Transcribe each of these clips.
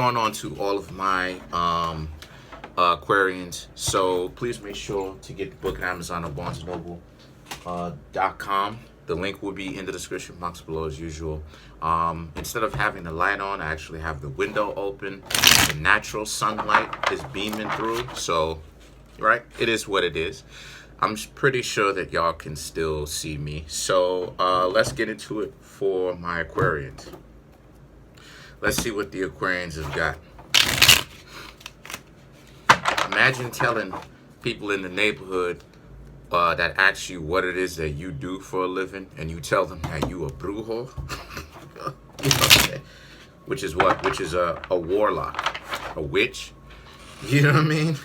going on to all of my Aquarians? So please make sure to get the book at Amazon or BarnesandNoble.com. The link will be in the description box below as usual. Instead of having the light on, I actually have the window open. The natural sunlight is beaming through. So, right, it is what it is. I'm pretty sure that y'all can still see me. So let's get into it for my Aquarians. Let's see what the Aquarians have got. Imagine telling people in the neighborhood that ask you what it is that you do for a living, and you tell them that you a brujo. Okay. Which is what? Which is a warlock, a witch. You know what I mean?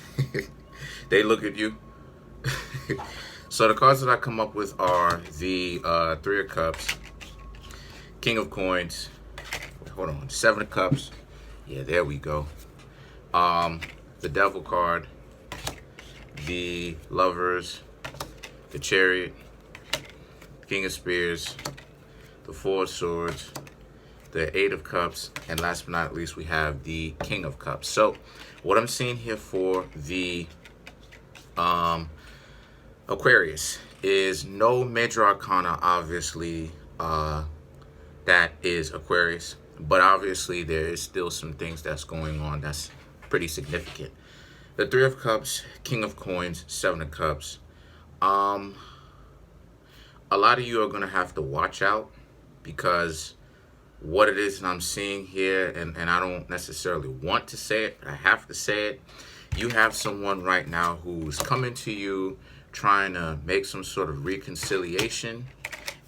They look at you. So the cards that I come up with are the Three of Cups, King of Coins. Hold on, Seven of Cups. Yeah, there we go. The Devil card, the Lovers, the Chariot, King of Spears, the Four of Swords, the Eight of Cups, and last but not least, we have the King of Cups. So what I'm seeing here for the Aquarius is no major arcana, obviously, that is Aquarius. But obviously, there is still some things that's going on that's pretty significant. The Three of Cups, King of Coins, Seven of Cups. A lot of you are going to have to watch out because what it is that I'm seeing here, and I don't necessarily want to say it, but I have to say it. You have someone right now who's coming to you trying to make some sort of reconciliation,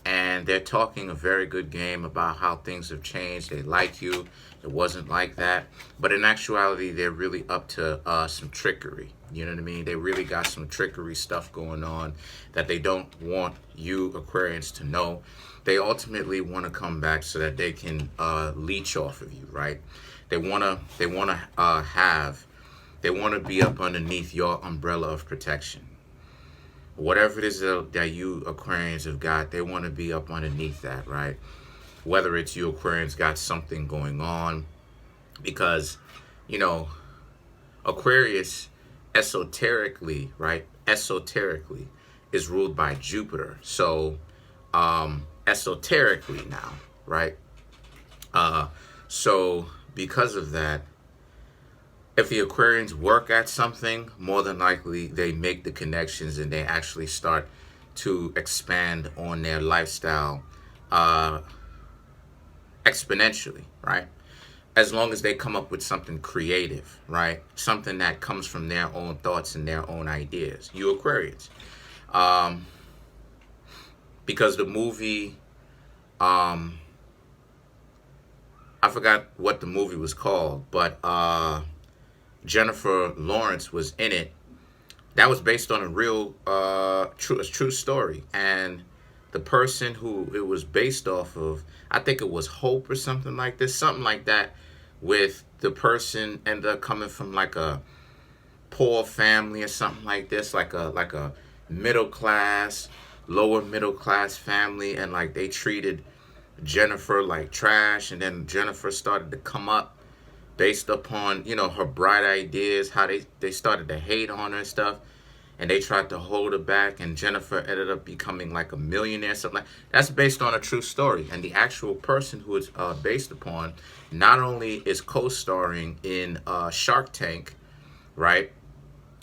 and they're talking a very good game about how things have changed. They like you. It wasn't like that. But in actuality, they're really up to some trickery. You know what I mean? They really got some trickery stuff going on that they don't want you Aquarians to know. They ultimately want to come back so that they can leech off of you, right? They want to be up underneath your umbrella of protection. Whatever it is that you Aquarians have got, they want to be up underneath that, right? Whether it's you Aquarians got something going on, because, you know, Aquarius esoterically, right? Esoterically is ruled by Jupiter. So, esoterically now, right? So because of that, if the Aquarians work at something, more than likely they make the connections and they actually start to expand on their lifestyle exponentially, right? As long as they come up with something creative, right? Something that comes from their own thoughts and their own ideas. You Aquarians. Because the movie, I forgot what the movie was called, but Jennifer Lawrence was in it. That was based on a real true story, and the person who it was based off of, I think it was Hope or something like this, something like that, with the person ended up coming from like a poor family or something like this, like a middle class, lower middle class family, and like they treated Jennifer like trash, and then Jennifer started to come up based upon, you know, her bright ideas, how they started to hate on her and stuff, and they tried to hold her back, and Jennifer ended up becoming like a millionaire, something like that's based on a true story. And the actual person who it's based upon not only is co-starring in Shark Tank, right,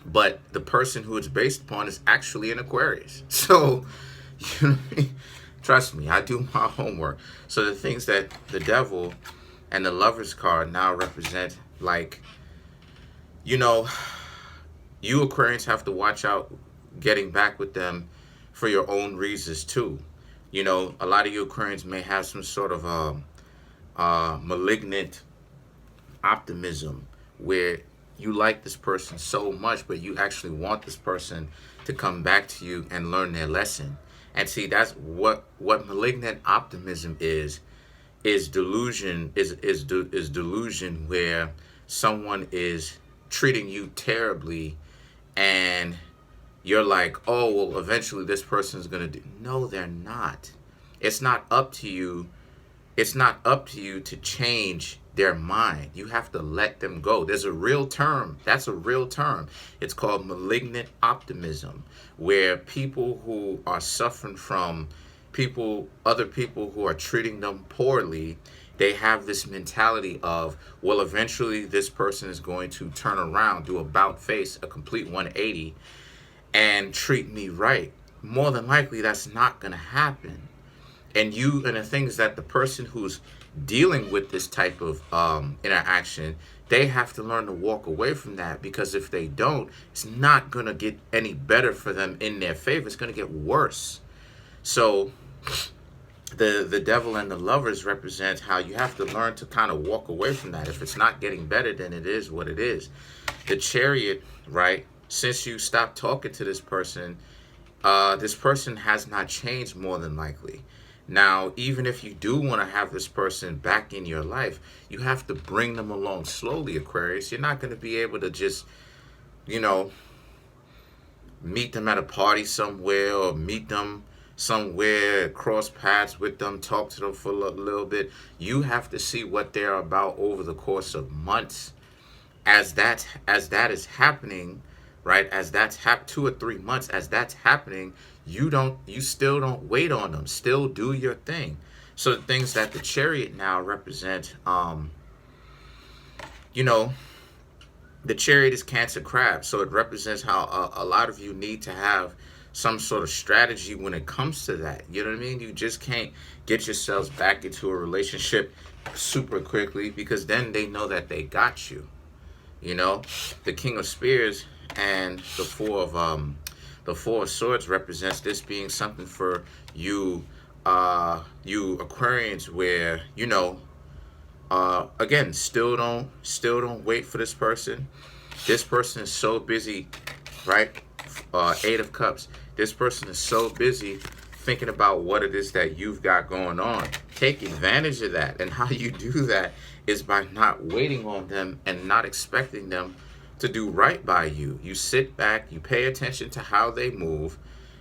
but the person who it's based upon is actually an Aquarius. So, you know, trust me, I do my homework. So the things that the Devil and the Lovers card now represent, like, you know, you Aquarians have to watch out getting back with them for your own reasons too. You know, a lot of you Aquarians may have some sort of malignant optimism where you like this person so much, but you actually want this person to come back to you and learn their lesson. And see, that's what malignant optimism is delusion, is delusion, where someone is treating you terribly and you're like, oh, well, eventually this person's gonna do. No, they're not. It's not up to you it's not up to you to change their mind. You have to let them go. There's a real term. That's a real term. It's called malignant optimism, where people who are suffering from other people who are treating them poorly, they have this mentality of, well, eventually this person is going to turn around, do about face, a complete 180, and treat me right. More than likely, that's not going to happen. And the thing is that the person who's dealing with this type of interaction, they have to learn to walk away from that, because if they don't, it's not going to get any better for them in their favor. It's going to get worse. So the devil and the lovers represent how you have to learn to kind of walk away from that. If it's not getting better, then it is what it is. The Chariot, right? Since you stopped talking to this person has not changed, more than likely. Now, even if you do want to have this person back in your life, you have to bring them along slowly, Aquarius. You're not going to be able to just, meet them at a party somewhere, or meet them somewhere, cross paths with them, talk to them for a little bit. You have to see what they're about over the course of months. As that is happening, right? As that's 2 or 3 months, as that's happening, you still don't wait on them. Still do your thing. So the things that the Chariot now represent, the Chariot is Cancer crab. So it represents how a lot of you need to have some sort of strategy when it comes to that. You know what I mean? You just can't get yourselves back into a relationship super quickly, because then they know that they got you. The King of Spears and the Four of Swords represents this being something for you, you Aquarians, where again, still don't wait for this person. This person is so busy, right? 8 of Cups. This person is so busy thinking about what it is that you've got going on. Take advantage of that. And how you do that is by not waiting on them and not expecting them to do right by you. You sit back, you pay attention to how they move,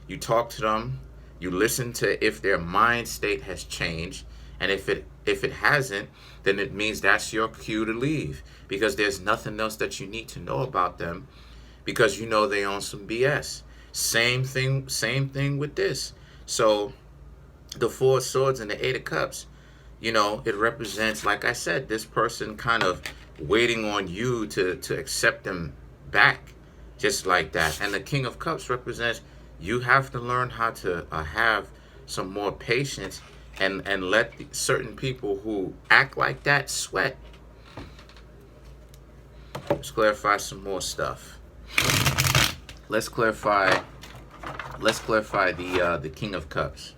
you talk to them, you listen to if their mind state has changed, and if it hasn't, then it means that's your cue to leave, because there's nothing else that you need to know about them, because they own some BS. Same thing with this. So the Four of Swords and the 8 of Cups, it represents, like I said, this person kind of waiting on you to accept them back, just like that. And the King of Cups represents you have to learn how to have some more patience and let certain people who act like that sweat. Let's clarify some more stuff. Let's clarify the King of Cups.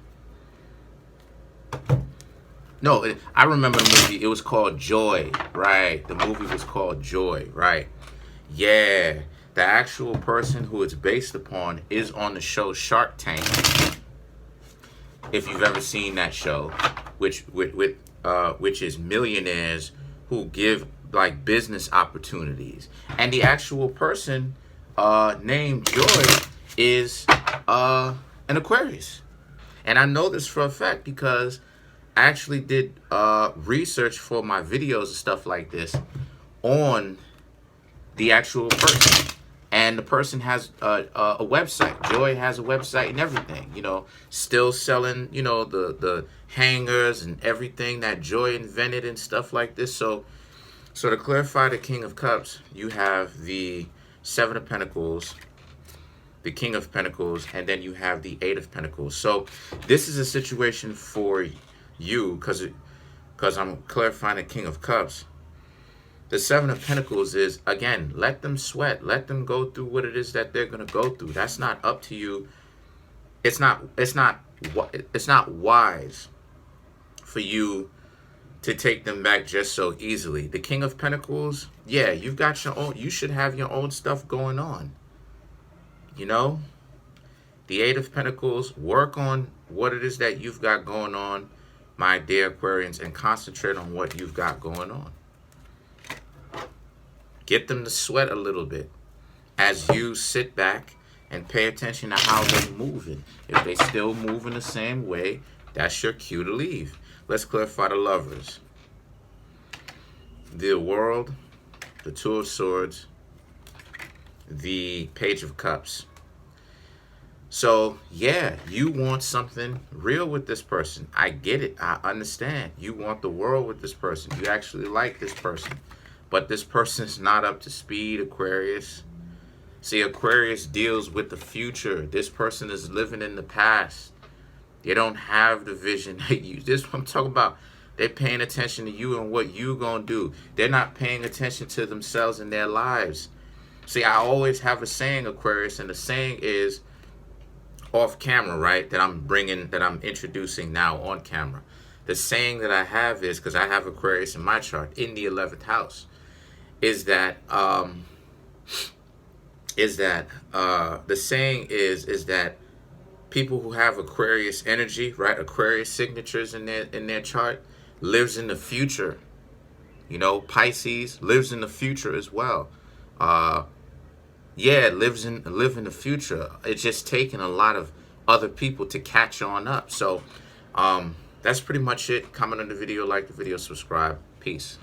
No, I remember the movie. It was called Joy, right? The movie was called Joy, right? Yeah, the actual person who it's based upon is on the show Shark Tank. If you've ever seen that show, which is millionaires who give like business opportunities, and the actual person named Joy is an Aquarius, and I know this for a fact because I actually did research for my videos and stuff like this on the actual person. And the person has a website. Joy has a website and everything, still selling, the hangers and everything that Joy invented and stuff like this. So to clarify the King of Cups, you have the 7 of Pentacles, the King of Pentacles, and then you have the 8 of Pentacles. So this is a situation for you, because I'm clarifying the King of Cups. The 7 of Pentacles is, again, let them sweat. Let them go through what it is that they're going to go through. That's not up to you. It's not wise for you to take them back just so easily. The King of Pentacles, yeah, you've got your own. You should have your own stuff going on. The 8 of Pentacles, work on what it is that you've got going on, my dear Aquarians, and concentrate on what you've got going on. Get them to sweat a little bit as you sit back and pay attention to how they're moving. If they still moving the same way, that's your cue to leave. Let's clarify the Lovers. The World, the Two of Swords, the Page of Cups. So, yeah, you want something real with this person. I get it. I understand. You want the world with this person. You actually like this person. But this person's not up to speed, Aquarius. See, Aquarius deals with the future. This person is living in the past. They don't have the vision that you. This is what I'm talking about. They're paying attention to you and what you gonna do. They're not paying attention to themselves and their lives. See, I always have a saying, Aquarius, and the saying is off camera, right? That I'm introducing now on camera. The saying that I have is, because I have Aquarius in my chart in the 11th house, is that the saying is that people who have Aquarius energy, right, Aquarius signatures in their chart, lives in the future. You know, Pisces lives in the future as well. Yeah, live in the future. It's just taking a lot of other people to catch on up. So that's pretty much it. Comment on the video, like the video, subscribe. Peace.